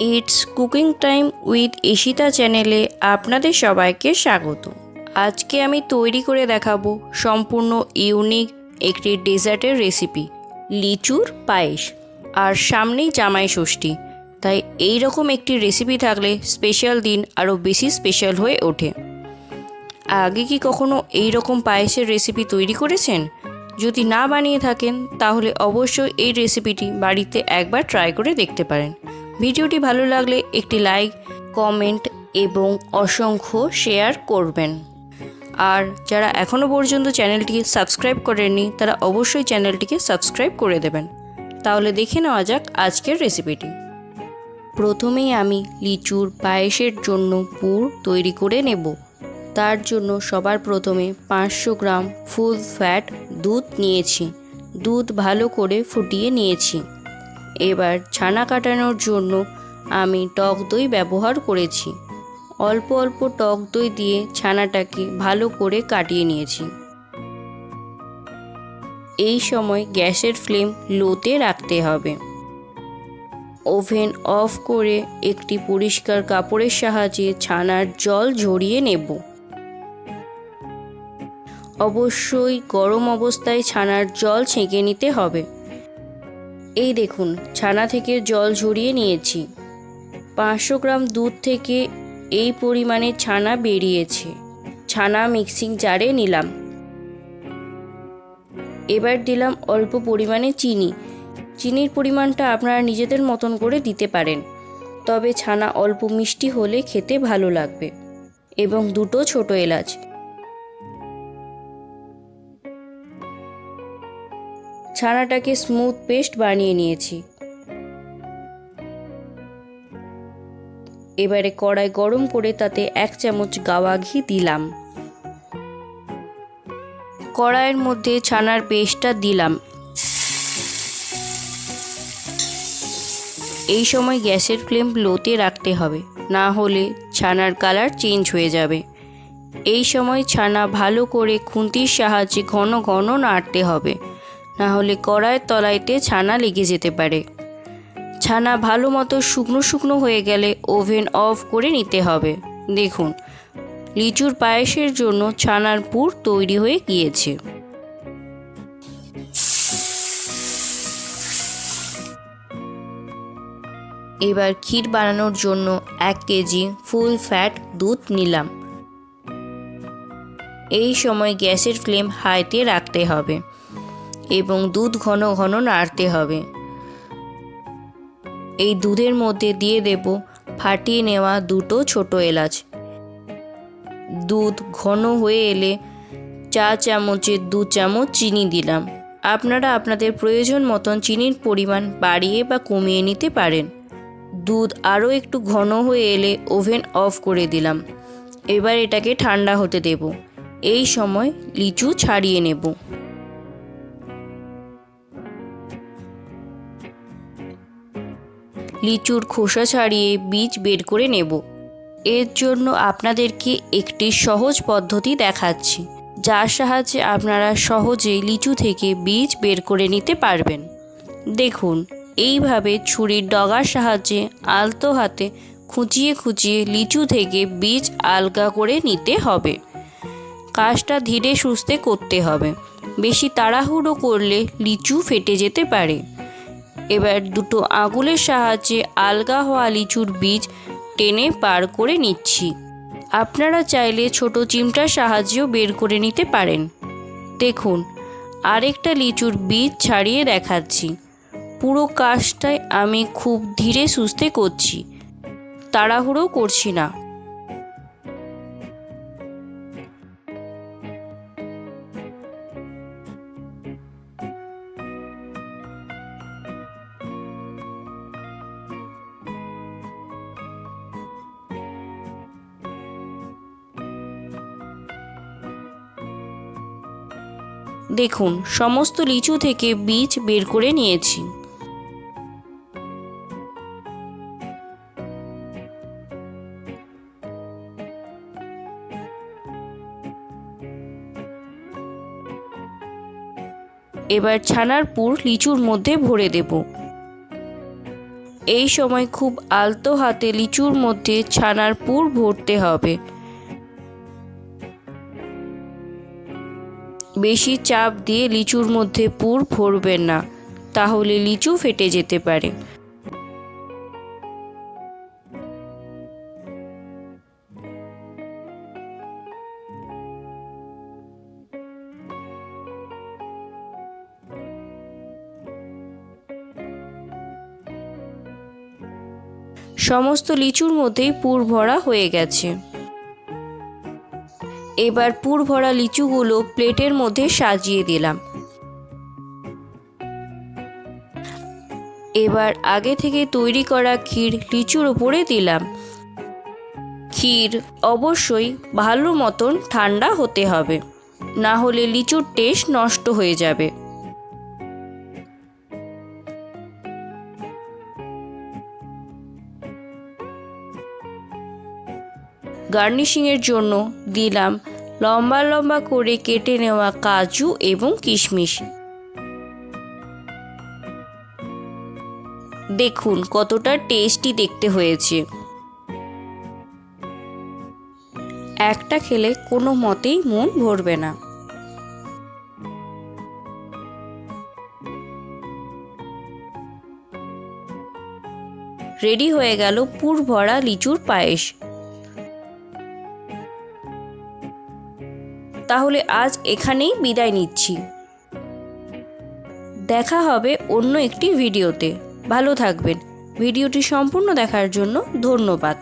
It's cooking time with Ishita চ্যানেলে আপনাদের সবাইকে স্বাগত। আজকে আমি তৈরি করে দেখাবো সম্পূর্ণ ইউনিক একটি ডেজার্টের রেসিপি, লিচুর পায়েস। আর সামনেই জামাই ষষ্ঠী, তাই এই রকম একটি রেসিপি থাকলে স্পেশাল দিন আরও বেশি স্পেশাল হয়ে ওঠে। আগে কি কখনো এই রকম পায়েসের রেসিপি তৈরি করেছেন? যদি না বানিয়ে থাকেন তাহলে অবশ্যই এই রেসিপিটি বাড়িতে একবার ট্রাই করে দেখতে পারেন। ভিডিওটি ভালো লাগলে একটি লাইক, কমেন্ট এবং অসংখ্য শেয়ার করবেন। আর যারা এখনও পর্যন্ত চ্যানেলটিকে সাবস্ক্রাইব করেননি তারা অবশ্যই চ্যানেলটিকে সাবস্ক্রাইব করে দেবেন। তাহলে দেখে নেওয়া যাক আজকের রেসিপিটি। প্রথমেই আমি লিচুর পায়েসের জন্য পুর তৈরি করে নেব। তার জন্য সবার প্রথমে 500 গ্রাম ফুল ফ্যাট দুধ নিয়েছি। দুধ ভালো করে ফুটিয়ে নিয়েছি। এবার ছানা কাটানোর জন্য আমি টক দই ব্যবহার করেছি। অল্প অল্প টক দই দিয়ে ছানাটাকে ভালো করে কাটিয়ে নিয়েছি। এই সময় গ্যাসের ফ্লেম লোতে রাখতে হবে। ওভেন অফ করে একটি পরিষ্কার কাপড়ের সাহায্যে ছানার জল ঝরিয়ে নেব। অবশ্যই গরম অবস্থায় ছানার জল ছেঁকে নিতে হবে। এই দেখুন, ছানা থেকে জল ঝরিয়ে নিয়েছি। 500 গ্রাম দুধ থেকে এই পরিমাণে ছানা বেরিয়েছে। ছানা মিক্সিং জারে নিলাম। এবার দিলাম অল্প পরিমাণে চিনি। চিনির পরিমাণটা আপনারা নিজেদের মতন করে দিতে পারেন, তবে ছানা অল্প মিষ্টি হলে খেতে ভালো লাগবে। এবং 2টো ছোট এলাচ। ছানাটাকে স্মুথ পেস্ট বানিয়ে নিয়েছি। এবারে কড়াই গরম করে তাতে 1 চামচ গাওয়া ঘি দিলাম। কড়াইয়ের মধ্যে ছানার পেস্টটা দিলাম। এই সময় গ্যাসের ফ্লেম লোতে রাখতে হবে, না হলে ছানার কালার চেঞ্জ হয়ে যাবে। এই সময় ছানা ভালো করে খুন্তির সাহায্যে ঘন ঘন নাড়তে হবে, না হলে কড়াইয়ের তলাইতে ছানা লেগে যেতে পারে। ছানা ভালো মতো শুকনো শুকনো হয়ে গেলে ওভেন অফ করে নিতে হবে। দেখুন, লিচুর পায়েসের জন্য ছানার পুর তৈরি হয়ে গিয়েছে। এবার ক্ষীর বানানোর জন্য 1 কেজি ফুল ফ্যাট দুধ নিলাম। এই সময় গ্যাসের ফ্লেম হাইতে রাখতে হবে এবং দুধ ঘন ঘন নাড়তে হবে। এই দুধের মধ্যে দিয়ে দেব ফাটিয়ে নেওয়া 2টো ছোট এলাচ। দুধ ঘন হয়ে এলে চা চামচের 2 চামচ চিনি দিলাম। আপনারা আপনাদের প্রয়োজন মতন চিনির পরিমাণ বাড়িয়ে বা কমিয়ে নিতে পারেন। দুধ আরও একটু ঘন হয়ে এলে ওভেন অফ করে দিলাম। এবার এটাকে ঠান্ডা হতে দেব। এই সময় লিচু ছাড়িয়ে নেব। লিচুর খোসা ছাড়িয়ে বীজ বের করে নেব। এর জন্য আপনাদেরকে একটি সহজ পদ্ধতি দেখাচ্ছি, যার সাহায্যে আপনারা সহজেই লিচু থেকে বীজ বের করে নিতে পারবেন। দেখুন, এইভাবে ছুরির ডগার সাহায্যে আলতো হাতে খুঁচিয়ে খুঁচিয়ে লিচু থেকে বীজ আলগা করে নিতে হবে। কাজটা ধীরে সুস্থে করতে হবে, বেশি তাড়াহুড়ো করলে লিচু ফেটে যেতে পারে। এবার 2টো আঙুলের সাহায্যে আলগা হওয়া লিচুর বীজ টেনে বার করে নিচ্ছি। আপনারা চাইলে ছোট চিমটার সাহায্যেও বের করে নিতে পারেন। দেখুন, আরেকটা লিচুর বীজ ছাড়িয়ে দেখাচ্ছি। পুরো কাজটাই আমি খুব ধীরে সুস্থে করছি, তাড়াহুড়ো করছি না। দেখুন, সমস্ত লিচু থেকে বীজ বের করে নিয়েছি। এবার ছানার পুর লিচুর মধ্যে ভরে দেব। এই সময় খুব আলতো হাতে লিচুর মধ্যে ছানার পুর ভরতে হবে। বেশি চাপ দিয়ে লিচুর মধ্যে পুর ভরবেন না, তাহলে লিচু ফেটে যেতে পারে। সমস্ত লিচুর মধ্যেই পুর ভরা হয়ে গেছে। এবার পুর ভরা লিচুগুলো প্লেটের মধ্যে সাজিয়ে দিলাম। এবার আগে থেকে তৈরি করা ক্ষীর লিচুর উপরে দিলাম। ক্ষীর অবশ্যই ভালো মতন ঠান্ডা হতে হবে, না হলে লিচুর টেস্ট নষ্ট হয়ে যাবে। গার্নিশিংয়ের জন্য দিলাম লম্বা লম্বা করে কেটে নেওয়া কাজু এবং কিশমিশ। দেখুন কতটা টেস্টি দেখতে হয়েছে। একটা খেলে কোনো মতেই মন ভরবে না। রেডি হয়ে গেল পুর ভরা লিচুর পায়েস। তাহলে আজ এখানেই বিদায় নিচ্ছি। দেখা হবে অন্য একটি ভিডিওতে। ভালো থাকবেন। ভিডিওটি সম্পূর্ণ দেখার জন্য ধন্যবাদ।